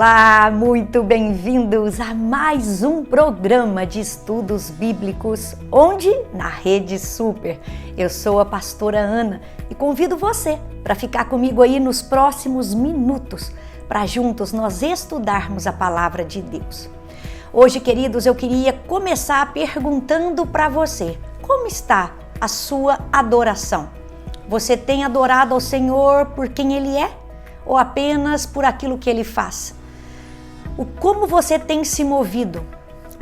Olá, muito bem-vindos a mais um programa de estudos bíblicos, onde? Na Rede Super. Eu sou a pastora Ana e convido você para ficar comigo aí nos próximos minutos, para juntos nós estudarmos a palavra de Deus. Hoje, queridos, eu queria começar perguntando para você, como está a sua adoração? Você tem adorado ao Senhor por quem Ele é? Ou apenas por aquilo que Ele faz? Como você tem se movido?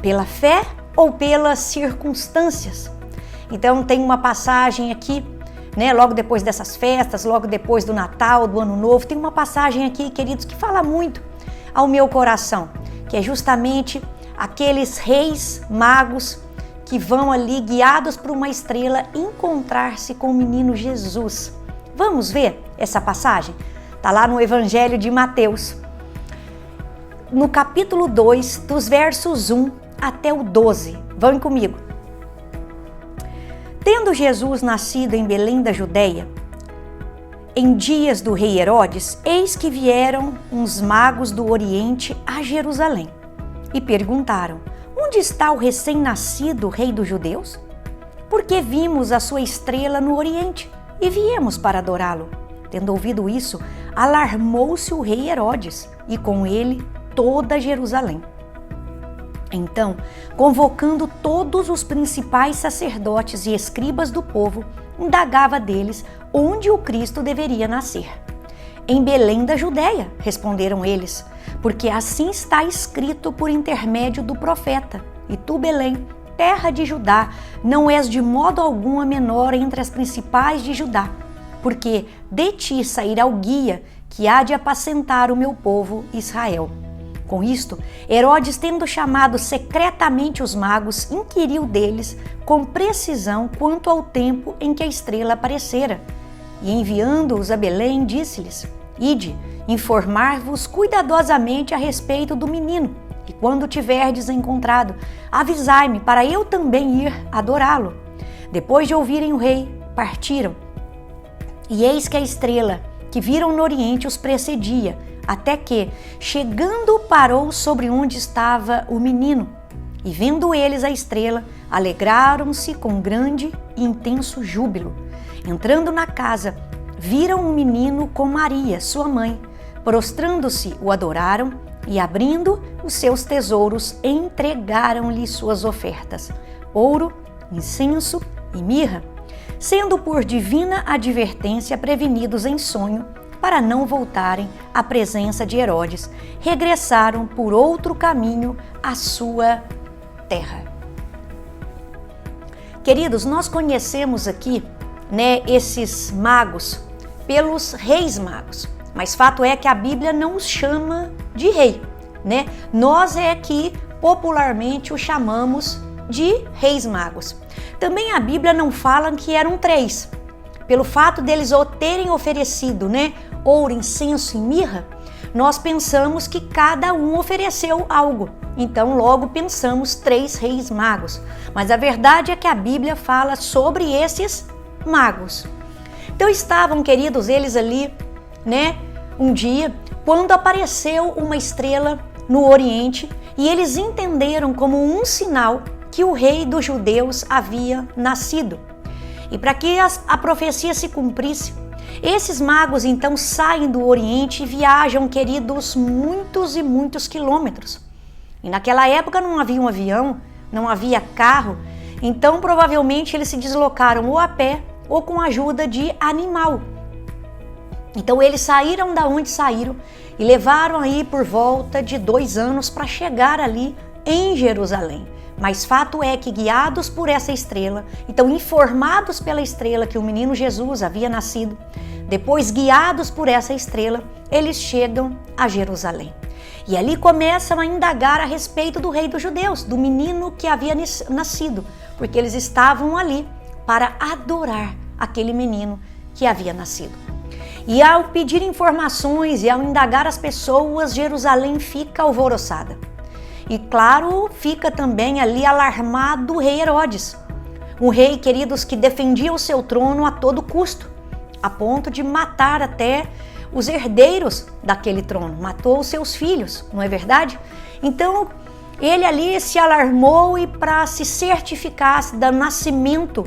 Pela fé ou pelas circunstâncias? Então tem uma passagem aqui, logo depois dessas festas, logo depois do Natal, do Ano Novo, tem uma passagem aqui, queridos, que fala muito ao meu coração, que é justamente aqueles reis magos que vão ali guiados por uma estrela encontrar-se com o menino Jesus. Vamos ver essa passagem? Está lá no Evangelho de Mateus, no capítulo 2, dos versos 1 até o 12. Vão comigo. Tendo Jesus nascido em Belém da Judeia, em dias do rei Herodes, eis que vieram uns magos do Oriente a Jerusalém e perguntaram: onde está o recém-nascido rei dos judeus? Porque vimos a sua estrela no Oriente e viemos para adorá-lo. Tendo ouvido isso, alarmou-se o rei Herodes e com ele toda Jerusalém. Então, convocando todos os principais sacerdotes e escribas do povo, indagava deles onde o Cristo deveria nascer. Em Belém da Judeia, responderam eles, porque assim está escrito por intermédio do profeta. E tu, Belém, terra de Judá, não és de modo algum a menor entre as principais de Judá, porque de ti sairá o guia que há de apacentar o meu povo Israel. Com isto, Herodes, tendo chamado secretamente os magos, inquiriu deles com precisão quanto ao tempo em que a estrela aparecera. E enviando-os a Belém, disse-lhes: ide, informar-vos cuidadosamente a respeito do menino, e quando o tiverdes encontrado, avisai-me para eu também ir adorá-lo. Depois de ouvirem o rei, partiram. E eis que a estrela que viram no Oriente os precedia, até que, chegando, parou sobre onde estava o menino. E vendo eles a estrela, alegraram-se com grande e intenso júbilo. Entrando na casa, viram o menino com Maria, sua mãe. Prostrando-se, o adoraram e, abrindo os seus tesouros, entregaram-lhe suas ofertas: ouro, incenso e mirra, sendo por divina advertência prevenidos em sonho, para não voltarem à presença de Herodes, regressaram por outro caminho à sua terra. Queridos, nós conhecemos aqui, esses magos pelos reis magos, mas fato é que a Bíblia não os chama de rei, Nós é que popularmente o chamamos de reis magos. Também a Bíblia não fala que eram três. Pelo fato deles terem oferecido, ouro, incenso e mirra, nós pensamos que cada um ofereceu algo. Então, logo pensamos três reis magos. Mas a verdade é que a Bíblia fala sobre esses magos. Então, estavam, queridos, eles ali, um dia, quando apareceu uma estrela no Oriente, e eles entenderam como um sinal que o rei dos judeus havia nascido. E para que a profecia se cumprisse, esses magos então saem do Oriente e viajam, queridos, muitos e muitos quilômetros. E naquela época não havia um avião, não havia carro, então provavelmente eles se deslocaram ou a pé ou com a ajuda de animal. Então eles saíram da onde saíram e levaram aí por volta de 2 anos para chegar ali em Jerusalém. Mas fato é que, guiados por essa estrela, então informados pela estrela que o menino Jesus havia nascido, depois guiados por essa estrela, eles chegam a Jerusalém. E ali começam a indagar a respeito do rei dos judeus, do menino que havia nascido, porque eles estavam ali para adorar aquele menino que havia nascido. E ao pedir informações e ao indagar as pessoas, Jerusalém fica alvoroçada. E claro, fica também ali alarmado o rei Herodes. Um rei, queridos, que defendia o seu trono a todo custo, a ponto de matar até os herdeiros daquele trono, matou os seus filhos, não é verdade? Então, ele ali se alarmou e para se certificar do nascimento,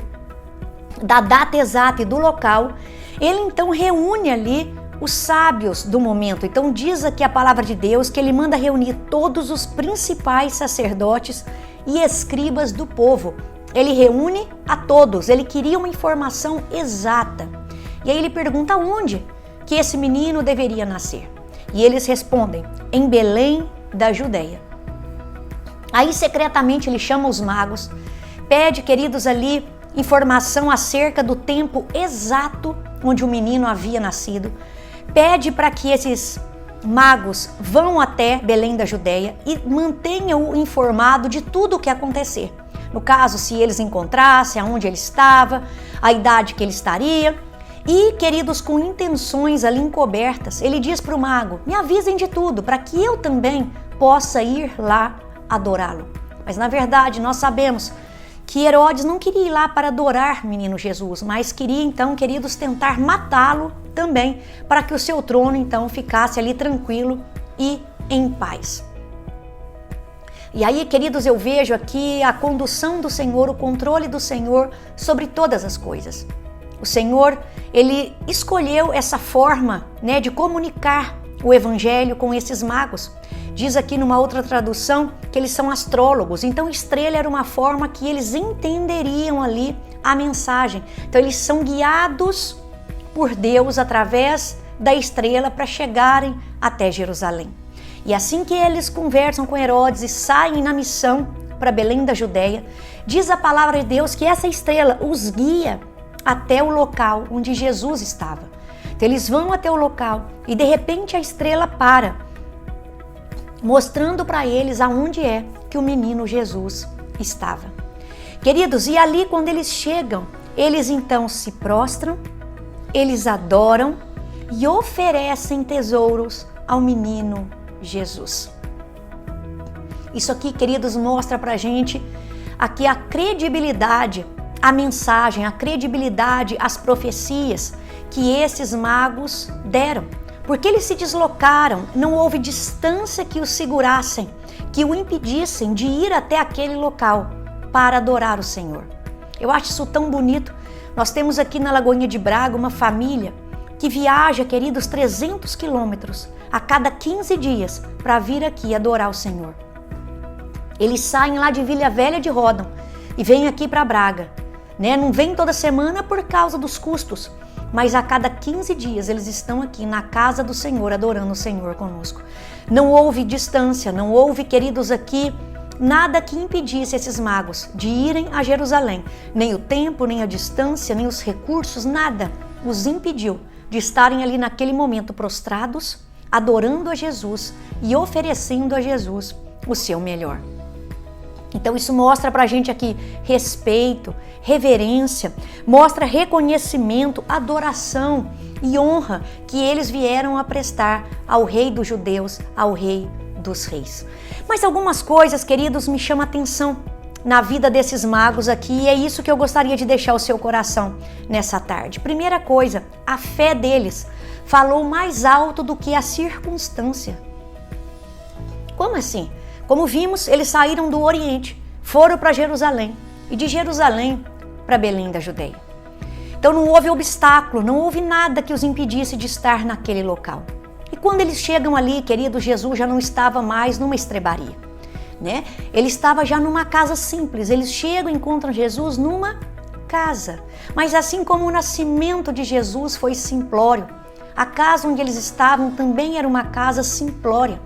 da data exata e do local, ele então reúne ali os sábios do momento. Então diz aqui a palavra de Deus que ele manda reunir todos os principais sacerdotes e escribas do povo. Ele reúne a todos, ele queria uma informação exata. E aí ele pergunta onde que esse menino deveria nascer. E eles respondem, em Belém da Judeia. Aí secretamente ele chama os magos, pede, queridos, ali informação acerca do tempo exato onde o menino havia nascido, pede para que esses magos vão até Belém da Judeia e mantenham-o informado de tudo o que acontecer. No caso, se eles encontrassem, aonde ele estava, a idade que ele estaria. E, queridos, com intenções ali encobertas, ele diz para o mago, me avisem de tudo, para que eu também possa ir lá adorá-lo. Mas, na verdade, nós sabemos que Herodes não queria ir lá para adorar o menino Jesus, mas queria então, queridos, tentar matá-lo também, para que o seu trono então ficasse ali tranquilo e em paz. E aí, queridos, eu vejo aqui a condução do Senhor, o controle do Senhor sobre todas as coisas. O Senhor, ele escolheu essa forma, né, de comunicar o evangelho com esses magos. Diz aqui numa outra tradução que eles são astrólogos, então estrela era uma forma que eles entenderiam ali a mensagem. Então eles são guiados por Deus através da estrela para chegarem até Jerusalém. E assim que eles conversam com Herodes e saem na missão para Belém da Judeia, diz a palavra de Deus que essa estrela os guia até o local onde Jesus estava. Então eles vão até o local e de repente a estrela para, mostrando para eles aonde é que o menino Jesus estava. Queridos, e ali quando eles chegam, eles então se prostram, eles adoram e oferecem tesouros ao menino Jesus. Isso aqui, queridos, mostra pra gente aqui a credibilidade, a mensagem, a credibilidade, as profecias que esses magos deram. Porque eles se deslocaram, não houve distância que os segurassem, que o impedissem de ir até aquele local para adorar o Senhor. Eu acho isso tão bonito. Nós temos aqui na Lagoinha de Braga uma família que viaja, queridos, 300 quilômetros a cada 15 dias para vir aqui adorar o Senhor. Eles saem lá de Vila Velha de Ródão e vêm aqui para Braga, né? Não vêm toda semana por causa dos custos, mas a cada 15 dias eles estão aqui na casa do Senhor, adorando o Senhor conosco. Não houve distância, não houve, queridos, aqui nada que impedisse esses magos de irem a Jerusalém. Nem o tempo, nem a distância, nem os recursos, nada os impediu de estarem ali naquele momento prostrados, adorando a Jesus e oferecendo a Jesus o seu melhor. Então isso mostra pra gente aqui respeito, reverência, mostra reconhecimento, adoração e honra que eles vieram a prestar ao Rei dos Judeus, ao Rei dos Reis. Mas algumas coisas, queridos, me chamam a atenção na vida desses magos aqui e é isso que eu gostaria de deixar ao seu coração nessa tarde. Primeira coisa, a fé deles falou mais alto do que a circunstância. Como assim? Como vimos, eles saíram do Oriente, foram para Jerusalém e de Jerusalém para Belém da Judeia. Então não houve obstáculo, não houve nada que os impedisse de estar naquele local. E quando eles chegam ali, querido, Jesus já não estava mais numa estrebaria, né? Ele estava já numa casa simples. Eles chegam e encontram Jesus numa casa. Mas assim como o nascimento de Jesus foi simplório, a casa onde eles estavam também era uma casa simplória.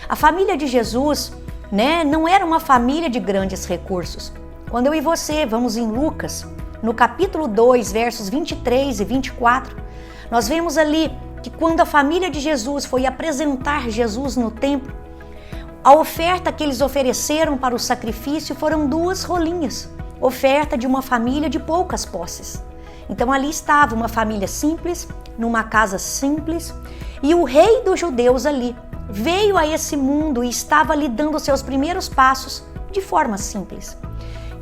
A família de Jesus, né, não era uma família de grandes recursos. Quando eu e você vamos em Lucas, no capítulo 2, versos 23 e 24, nós vemos ali que quando a família de Jesus foi apresentar Jesus no templo, a oferta que eles ofereceram para o sacrifício foram 2 rolinhas, oferta de uma família de poucas posses. Então ali estava uma família simples, numa casa simples, e o rei dos judeus ali veio a esse mundo e estava ali dando seus primeiros passos de forma simples.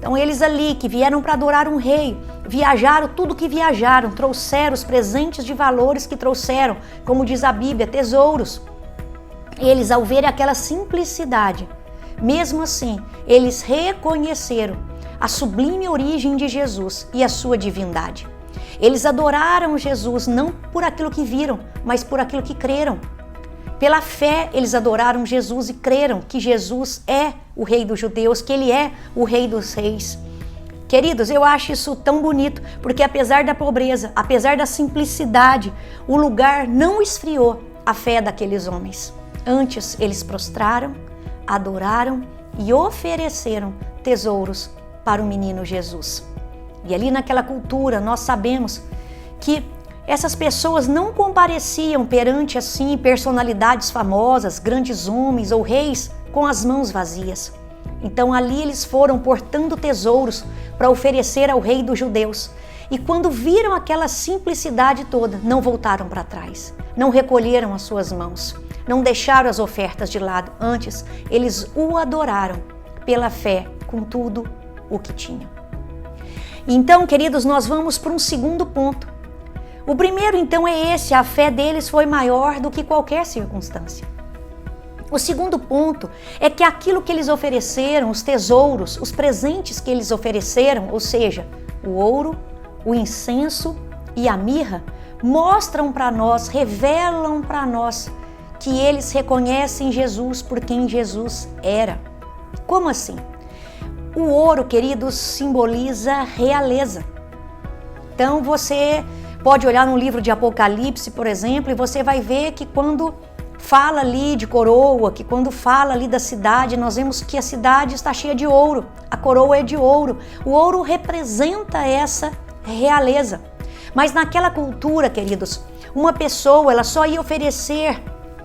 Então eles ali que vieram para adorar um rei, viajaram tudo que viajaram, trouxeram os presentes de valores que trouxeram, como diz a Bíblia, tesouros. Eles, ao verem aquela simplicidade, mesmo assim, eles reconheceram a sublime origem de Jesus e a sua divindade. Eles adoraram Jesus não por aquilo que viram, mas por aquilo que creram. Pela fé, eles adoraram Jesus e creram que Jesus é o Rei dos Judeus, que Ele é o Rei dos Reis. Queridos, eu acho isso tão bonito, porque apesar da pobreza, apesar da simplicidade, o lugar não esfriou a fé daqueles homens. Antes, eles prostraram, adoraram e ofereceram tesouros para o menino Jesus. E ali naquela cultura, nós sabemos que essas pessoas não compareciam perante assim personalidades famosas, grandes homens ou reis com as mãos vazias. Então ali eles foram portando tesouros para oferecer ao rei dos judeus. E quando viram aquela simplicidade toda, não voltaram para trás, não recolheram as suas mãos, não deixaram as ofertas de lado. Antes, eles o adoraram pela fé com tudo o que tinham. Então, queridos, nós vamos para um segundo ponto. O primeiro, então, é esse: a fé deles foi maior do que qualquer circunstância. O segundo ponto é que aquilo que eles ofereceram, os tesouros, os presentes que eles ofereceram, ou seja, o ouro, o incenso e a mirra, mostram para nós, revelam para nós que eles reconhecem Jesus por quem Jesus era. Como assim? O ouro, queridos, simboliza realeza. Então você pode olhar no livro de Apocalipse, por exemplo, e você vai ver que quando fala ali de coroa, que quando fala ali da cidade, nós vemos que a cidade está cheia de ouro, a coroa é de ouro. O ouro representa essa realeza. Mas naquela cultura, queridos, uma pessoa ela só ia oferecer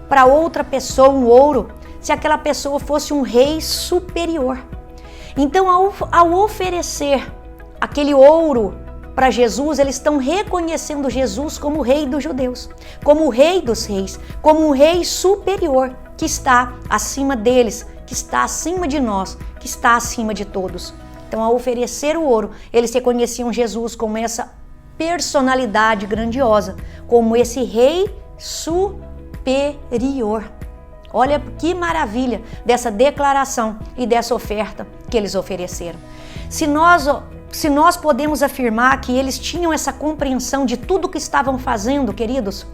para outra pessoa um ouro se aquela pessoa fosse um rei superior. Então, ao oferecer aquele ouro para Jesus, eles estão reconhecendo Jesus como o Rei dos Judeus, como o Rei dos Reis, como um Rei superior que está acima deles, que está acima de nós, que está acima de todos. Então, ao oferecer o ouro, eles reconheciam Jesus como essa personalidade grandiosa, como esse Rei superior. Olha que maravilha dessa declaração e dessa oferta que eles ofereceram. Se nós podemos afirmar que eles tinham essa compreensão de tudo que estavam fazendo, queridos,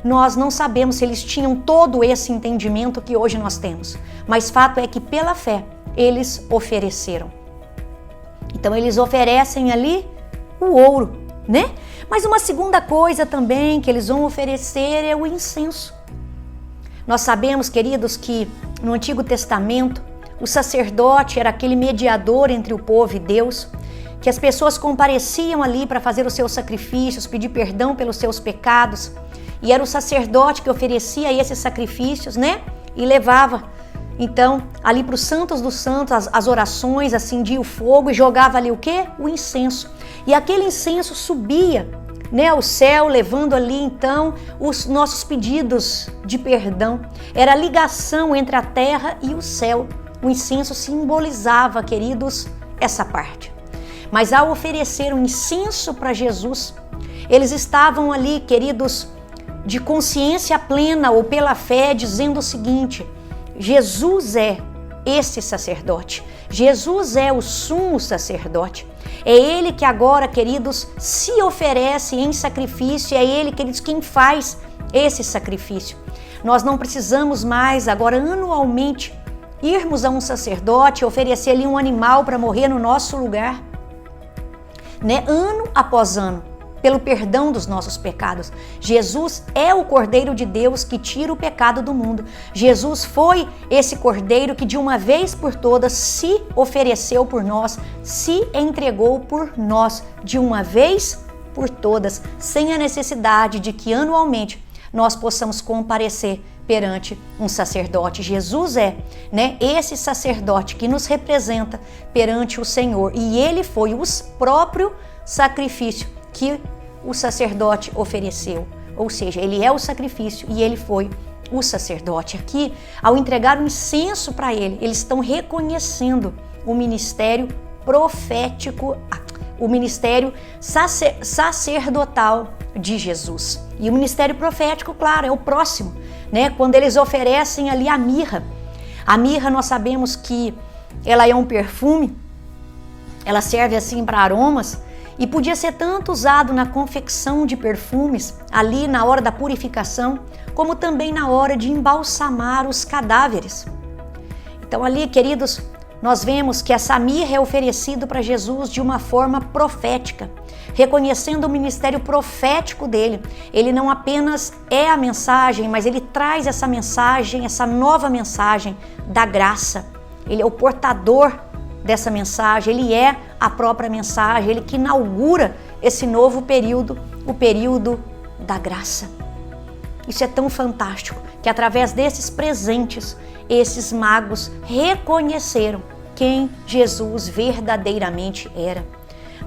nós não sabemos se eles tinham todo esse entendimento que hoje nós temos. Mas fato é que pela fé eles ofereceram. Então eles oferecem ali o ouro, né? Mas uma segunda coisa também que eles vão oferecer é o incenso. Nós sabemos, queridos, que no Antigo Testamento o sacerdote era aquele mediador entre o povo e Deus, que as pessoas compareciam ali para fazer os seus sacrifícios, pedir perdão pelos seus pecados, e era o sacerdote que oferecia esses sacrifícios, né? E levava, então, ali para os santos dos santos, as orações, acendia o fogo e jogava ali o quê? O incenso. E aquele incenso subia, né, ao céu, levando ali, então, os nossos pedidos de perdão. Era a ligação entre a terra e o céu. O incenso simbolizava, queridos, essa parte. Mas ao oferecer um incenso para Jesus, eles estavam ali, queridos, de consciência plena ou pela fé, dizendo o seguinte: Jesus é esse sacerdote. Jesus é o sumo sacerdote. É Ele que agora, queridos, se oferece em sacrifício. É Ele, queridos, quem faz esse sacrifício. Nós não precisamos mais agora anualmente irmos a um sacerdote e oferecer ali um animal para morrer no nosso lugar, né? Ano após ano, pelo perdão dos nossos pecados. Jesus é o Cordeiro de Deus que tira o pecado do mundo. Jesus foi esse Cordeiro que de uma vez por todas se ofereceu por nós, se entregou por nós de uma vez por todas, sem a necessidade de que anualmente nós possamos comparecer perante um sacerdote. Jesus é, né, esse sacerdote que nos representa perante o Senhor, e Ele foi o próprio sacrifício que o sacerdote ofereceu, ou seja, Ele é o sacrifício e Ele foi o sacerdote. Aqui, ao entregar o incenso para Ele, eles estão reconhecendo o ministério profético, o ministério sacerdotal de Jesus. E o ministério profético, claro, é o próximo, né? Quando eles oferecem ali a mirra. A mirra, nós sabemos que ela é um perfume, ela serve assim para aromas e podia ser tanto usado na confecção de perfumes, ali na hora da purificação, como também na hora de embalsamar os cadáveres. Então ali, queridos, nós vemos que essa mirra é oferecida para Jesus de uma forma profética, reconhecendo o ministério profético dele. Ele não apenas é a mensagem, mas ele traz essa mensagem, essa nova mensagem da graça. Ele é o portador dessa mensagem, ele é a própria mensagem, ele que inaugura esse novo período, o período da graça. Isso é tão fantástico que através desses presentes, esses magos reconheceram quem Jesus verdadeiramente era.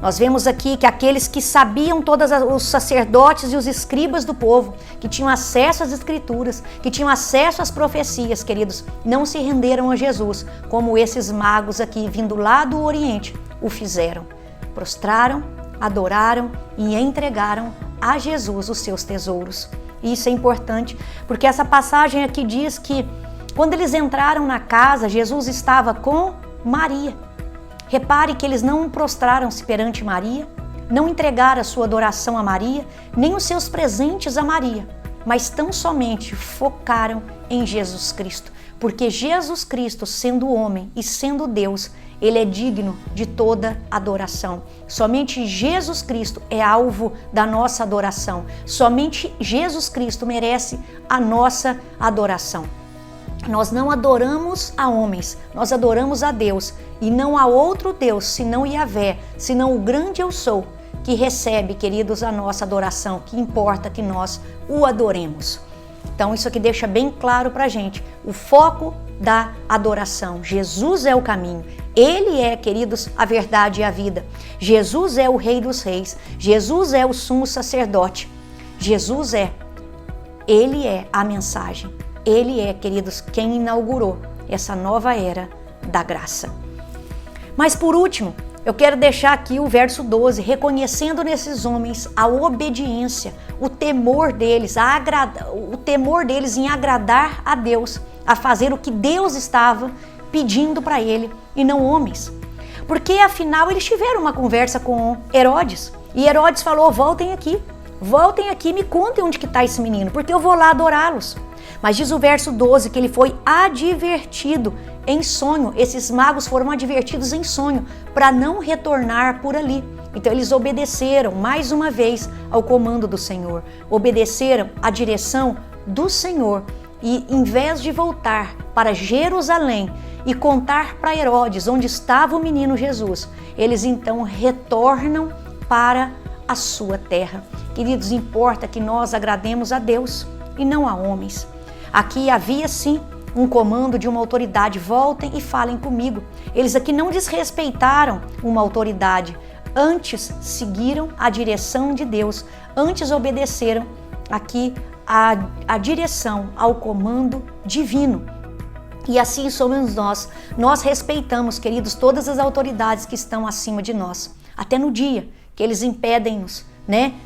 Nós vemos aqui que aqueles que sabiam, todos os sacerdotes e os escribas do povo, que tinham acesso às escrituras, que tinham acesso às profecias, queridos, não se renderam a Jesus, como esses magos aqui, vindo lá do Oriente, o fizeram. Prostraram, adoraram e entregaram a Jesus os seus tesouros. E isso é importante, porque essa passagem aqui diz que quando eles entraram na casa, Jesus estava com Maria. Repare que eles não prostraram-se perante Maria, não entregaram a sua adoração a Maria, nem os seus presentes a Maria, mas tão somente focaram em Jesus Cristo, porque Jesus Cristo, sendo homem e sendo Deus, ele é digno de toda adoração. Somente Jesus Cristo é alvo da nossa adoração. Somente Jesus Cristo merece a nossa adoração. Nós não adoramos a homens, nós adoramos a Deus. E não há outro Deus, senão Yahvé, senão o grande eu sou, que recebe, queridos, a nossa adoração, que importa que nós o adoremos. Então isso aqui deixa bem claro pra gente, o foco da adoração. Jesus é o caminho, ele é, queridos, a verdade e a vida. Jesus é o Rei dos Reis, Jesus é o sumo sacerdote, Jesus ele é a mensagem, ele é, queridos, quem inaugurou essa nova era da graça. Mas por último, eu quero deixar aqui o verso 12, reconhecendo nesses homens a obediência, o temor deles, o temor deles em agradar a Deus, a fazer o que Deus estava pedindo para ele e não homens. Porque afinal eles tiveram uma conversa com Herodes e Herodes falou: voltem aqui, me contem onde que está esse menino, porque eu vou lá adorá-los. Mas diz o verso 12 que ele foi advertido em sonho, esses magos foram advertidos em sonho para não retornar por ali. Então eles obedeceram mais uma vez ao comando do Senhor, obedeceram à direção do Senhor e em vez de voltar para Jerusalém e contar para Herodes onde estava o menino Jesus, eles então retornam para a sua terra. Queridos, importa que nós agrademos a Deus e não a homens. Aqui havia sim um comando de uma autoridade: voltem e falem comigo. Eles aqui não desrespeitaram uma autoridade, antes seguiram a direção de Deus, antes obedeceram aqui a direção, ao comando divino. E assim somos nós. Nós respeitamos, queridos, todas as autoridades que estão acima de nós, até no dia que eles impedem-nos,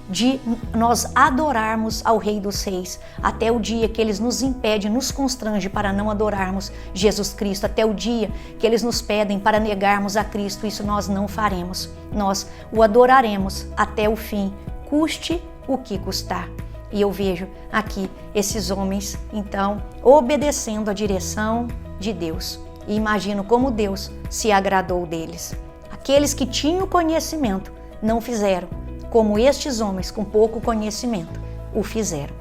de nós adorarmos ao Rei dos Reis, até o dia que eles nos impedem, nos constrange para não adorarmos Jesus Cristo, até o dia que eles nos pedem para negarmos a Cristo. Isso nós não faremos, nós o adoraremos até o fim, custe o que custar. E eu vejo aqui esses homens, então, obedecendo a direção de Deus, e imagino como Deus se agradou deles. Aqueles que tinham conhecimento não fizeram como estes homens com pouco conhecimento o fizeram.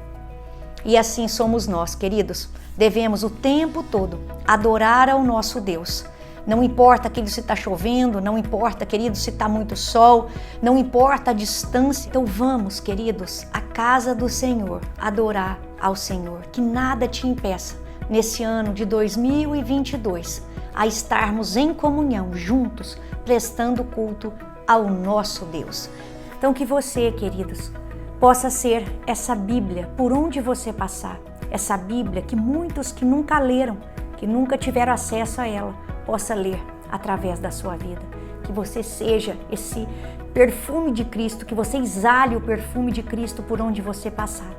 E assim somos nós, queridos. Devemos o tempo todo adorar ao nosso Deus. Não importa, querido, se está chovendo, não importa, querido, se está muito sol, não importa a distância. Então vamos, queridos, à casa do Senhor, adorar ao Senhor. Que nada te impeça, nesse ano de 2022, a estarmos em comunhão, juntos, prestando culto ao nosso Deus. Então que você, queridos, possa ser essa Bíblia por onde você passar, essa Bíblia que muitos que nunca leram, que nunca tiveram acesso a ela, possa ler através da sua vida. Que que você seja esse perfume de Cristo, que você exale o perfume de Cristo por onde você passar.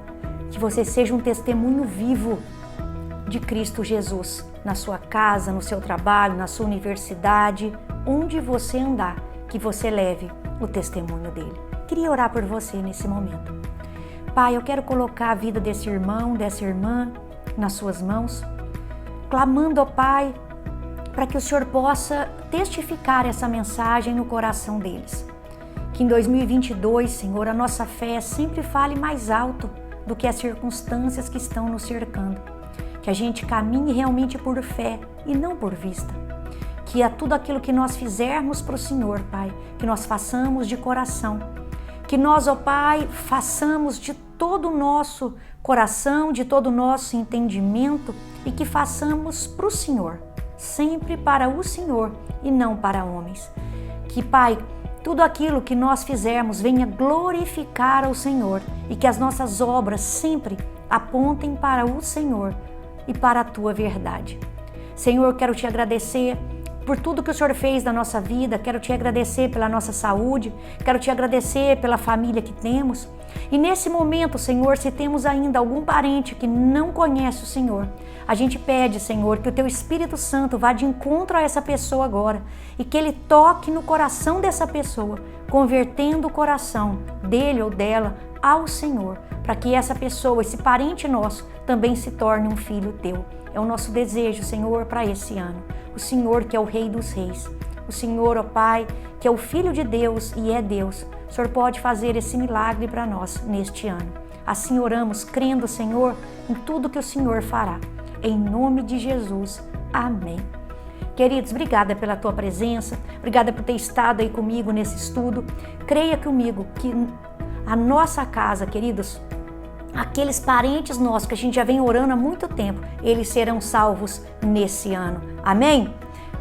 Que você seja um testemunho vivo de Cristo Jesus, na sua casa, no seu trabalho, na sua universidade, onde você andar, que você leve o testemunho dele. Queria orar por você nesse momento. Pai, eu quero colocar a vida desse irmão, dessa irmã nas suas mãos, clamando ao Pai para que o Senhor possa testificar essa mensagem no coração deles. Que em 2022, Senhor, a nossa fé sempre fale mais alto do que as circunstâncias que estão nos cercando. Que a gente caminhe realmente por fé e não por vista. Que a tudo aquilo que nós fizermos para o Senhor, Pai, que nós façamos de coração. Que nós, ó Pai, façamos de todo o nosso coração, de todo o nosso entendimento e que façamos para o Senhor, sempre para o Senhor e não para homens. Que, Pai, tudo aquilo que nós fizermos venha glorificar ao Senhor e que as nossas obras sempre apontem para o Senhor e para a Tua verdade. Senhor, quero Te agradecer por tudo que o Senhor fez na nossa vida, quero Te agradecer pela nossa saúde, quero Te agradecer pela família que temos. E nesse momento, Senhor, se temos ainda algum parente que não conhece o Senhor, a gente pede, Senhor, que o Teu Espírito Santo vá de encontro a essa pessoa agora e que Ele toque no coração dessa pessoa, convertendo o coração dele ou dela ao Senhor, para que essa pessoa, esse parente nosso, também se torne um filho Teu. É o nosso desejo, Senhor, para esse ano. O Senhor que é o Rei dos Reis, o Senhor, ó Pai, que é o Filho de Deus e é Deus. O Senhor pode fazer esse milagre para nós neste ano. Assim oramos, crendo, Senhor, em tudo que o Senhor fará. Em nome de Jesus. Amém. Queridos, obrigada pela tua presença, obrigada por ter estado aí comigo nesse estudo. Creia comigo que a nossa casa, queridos, aqueles parentes nossos que a gente já vem orando há muito tempo, eles serão salvos nesse ano. Amém?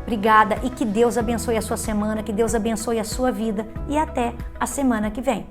Obrigada e que Deus abençoe a sua semana, que Deus abençoe a sua vida e até a semana que vem.